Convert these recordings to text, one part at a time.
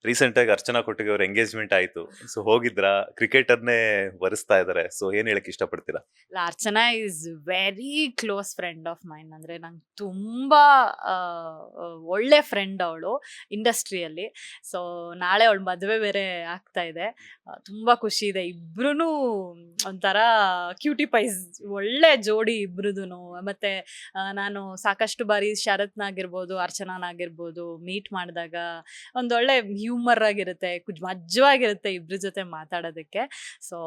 Recent ಆಗಿ ಅರ್ಚನಾ ಕೊಟ್ಟಿಗೆ ಅವ್ರ ಎಂಗೇಜ್ಮೆಂಟ್ ಆಯ್ತು. ಸೊ ಹೋಗಿದ್ರಾ? ಕ್ರಿಕೆಟರ್ನೇ ವರಿಸ್ತಾ ಇದಾರೆ. ಸೊ ಏನ್ ಹೇಳಕ್ ಇಷ್ಟಪಡ್ತೀರಾ? ಇಲ್ಲ, Archana is very close friend of main. ಅಂದರೆ ನಂಗೆ ತುಂಬ ಆ, ಆ, ಒಳ್ಳೆ ಫ್ರೆಂಡ್ ಅವಳು ಇಂಡಸ್ಟ್ರಿಯಲ್ಲಿ. ಸೊ ನಾಳೆ ಅವಳ ಮದುವೆ ಬೇರೆ ಆಗ್ತಾ ಇದೆ. ತುಂಬ ಖುಷಿ ಇದೆ. ಇಬ್ರು ಒಂಥರ ಕ್ಯೂಟಿ ಪೈಸ್, ಒಳ್ಳೆ ಜೋಡಿ ಇಬ್ರದೂ. ಮತ್ತು ನಾನು ಸಾಕಷ್ಟು ಬಾರಿ ಶರತ್ನಾಗಿರ್ಬೋದು, ಅರ್ಚನಾನಾಗಿರ್ಬೋದು ಮೀಟ್ ಮಾಡಿದಾಗ ಒಂದೊಳ್ಳೆ ಹ್ಯೂಮರ್ ಆಗಿರುತ್ತೆ, ಮಜ್ಜವಾಗಿರುತ್ತೆ ಇಬ್ರ ಜೊತೆ ಮಾತಾಡೋದಕ್ಕೆ. ಸೊ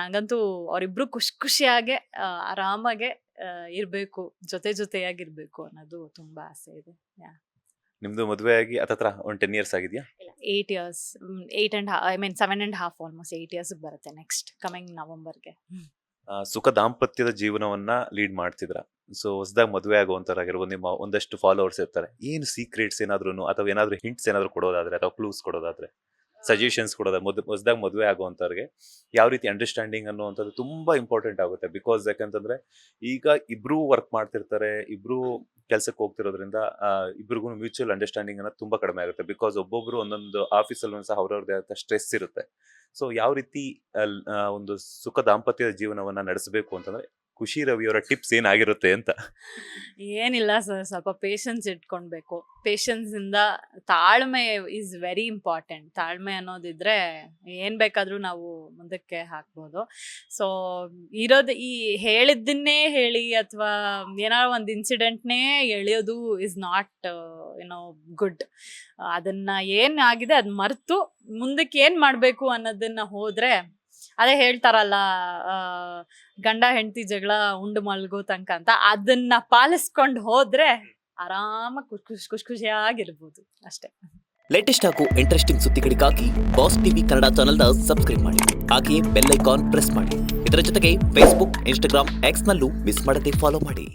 ನಂಗಂತೂ ಅವರಿಬ್ರು ಖುಷಿಯಾಗೆ ಆರಾಮಾಗೆ ಇರಬೇಕು, ಜೊತೆಯಾಗಿರ್ಬೇಕು ಅನ್ನೋದು ತುಂಬ ಆಸೆ ಇದೆ. ನಿಮ್ದು ಮದುವೆ ಆಗಿ ಹತ್ತತ್ರ ಒಂದು 10 ಇಯರ್ಸ್ ಆಗಿದೆಯಾ? ಇಲ್ಲ, 8 years, 7.5, ಆಲ್ಮೋಸ್ಟ್ 8 years ಬರುತ್ತೆ ನೆಕ್ಸ್ಟ್ ಕಮಿಂಗ್ ನವಂಬರ್ಗೆ. ಸುಖ ದಾಂಪತ್ಯದ ಜೀವನವನ್ನ ಲೀಡ್ ಮಾಡ್ತಿದ್ರ. ಸೊ ಹೊಸದಾಗಿ ಮದುವೆ ಆಗುವಂತರಾಗಿರ್ಬೋದು, ನಿಮ್ಮ ಒಂದಷ್ಟು ಫಾಲೋವರ್ಸ್ ಇರ್ತಾರೆ. ಏನು ಸೀಕ್ರೆಟ್ಸ್ ಏನಾದ್ರು ಅಥವಾ ಏನಾದ್ರು ಹಿಂಟ್ಸ್ ಏನಾದ್ರು ಕೊಡೋದಾದ್ರೆ ಅಥವಾ ಕ್ಲೂಸ್ ಕೊಡೋದಾದ್ರೆ, ಸಜೆಷನ್ಸ್ ಕೊಡೋದಾದ್ರೆ, ಹೊಸದಾಗಿ ಮದುವೆ ಆಗುವಂತವ್ರಿಗೆ ಯಾವ ರೀತಿ ಅಂಡರ್ಸ್ಟ್ಯಾಂಡಿಂಗ್ ಅನ್ನುವಂಥದ್ದು ತುಂಬಾ ಇಂಪಾರ್ಟೆಂಟ್ ಆಗುತ್ತೆ. ಬಿಕಾಸ್ ಯಾಕಂತಂದ್ರೆ ಈಗ ಇಬ್ರು ವರ್ಕ್ ಮಾಡ್ತಿರ್ತಾರೆ, ಇಬ್ರು ಕೆಲ್ಸಕ್ಕೆ ಹೋಗ್ತಿರೋದ್ರಿಂದ ಇಬ್ರಿಗೂ ಮ್ಯೂಚುವಲ್ ಅಂಡರ್ಸ್ಟ್ಯಾಂಡಿಂಗ್ ಅನ್ನೋದು ತುಂಬಾ ಕಡಿಮೆ ಆಗುತ್ತೆ. ಬಿಕಾಸ್ ಒಬ್ಬೊಬ್ರು ಒಂದೊಂದು ಆಫೀಸಲ್ಲೂ ಸಹ ಅವ್ರವ್ರದೇ ಆದ ಸ್ಟ್ರೆಸ್ ಇರುತ್ತೆ. ಸೊ ಯಾವ ರೀತಿ ಒಂದು ಸುಖ ದಾಂಪತ್ಯದ ಜೀವನವನ್ನ ನಡೆಸಬೇಕು ಅಂತಂದ್ರೆ ಖುಷಿ ರವಿಯವರ ಟಿಪ್ಸ್ ಏನಾಗಿರುತ್ತೆ ಅಂತ? ಏನಿಲ್ಲ ಸರ್, ಸ್ವಲ್ಪ ಪೇಷನ್ಸ್ ಇಟ್ಕೊಳ್ಬೇಕು. ಪೇಷನ್ಸಿಂದ ತಾಳ್ಮೆ ಈಸ್ ವೆರಿ ಇಂಪಾರ್ಟೆಂಟ್. ತಾಳ್ಮೆ ಅನ್ನೋದಿದ್ರೆ ಏನು ಬೇಕಾದರೂ ನಾವು ಮುಂದಕ್ಕೆ ಹಾಕ್ಬೋದು. ಸೊ ಇರೋದು ಈ ಹೇಳಿದ್ದನ್ನೇ ಹೇಳಿ ಅಥವಾ ಏನಾದ್ರು ಒಂದು ಇನ್ಸಿಡೆಂಟ್ನೇ ಎಳೆಯೋದು ಇಸ್ ನಾಟ್ ಗುಡ್. ಅದನ್ನು ಏನಾಗಿದೆ ಅದು ಮರೆತು ಮುಂದಕ್ಕೆ ಏನು ಮಾಡಬೇಕು ಅನ್ನೋದನ್ನ ಹೋದರೆ, ಅದೇ ಹೇಳ್ತಾರಲ್ಲ, ಗಂಡ ಹೆಂಡತಿ ಜಗಳ ಉಂಡು ಮಲ್ಗೋ ತನಕ ಅಂತ, ಅದನ್ನ ಪಾಲಿಸ್ಕೊಂಡು ಹೋದ್ರೆ ಆರಾಮಾಗಿ ಖುಷಿಯಾಗಿರ್ಬೋದು ಅಷ್ಟೇ. ಲೇಟೆಸ್ಟ್ ಹಾಗೂ ಇಂಟ್ರೆಸ್ಟಿಂಗ್ ಸುದ್ದಿಗಳಿಗಾಗಿ ಬಾಸ್ ಟಿವಿ ಕನ್ನಡ ಚಾನೆಲ್ನ ಸಬ್ಸ್ಕ್ರೈಬ್ ಮಾಡಿ. ಹಾಗೆಯೇ ಬೆಲ್ ಐಕಾನ್ ಪ್ರೆಸ್ ಮಾಡಿ. ಇದರ ಜೊತೆಗೆ ಫೇಸ್ಬುಕ್, ಇನ್ಸ್ಟಾಗ್ರಾಮ್, ಎಕ್ಸ್ ನಲ್ಲೂ ಮಿಸ್ ಮಾಡದೆ ಫಾಲೋ ಮಾಡಿ.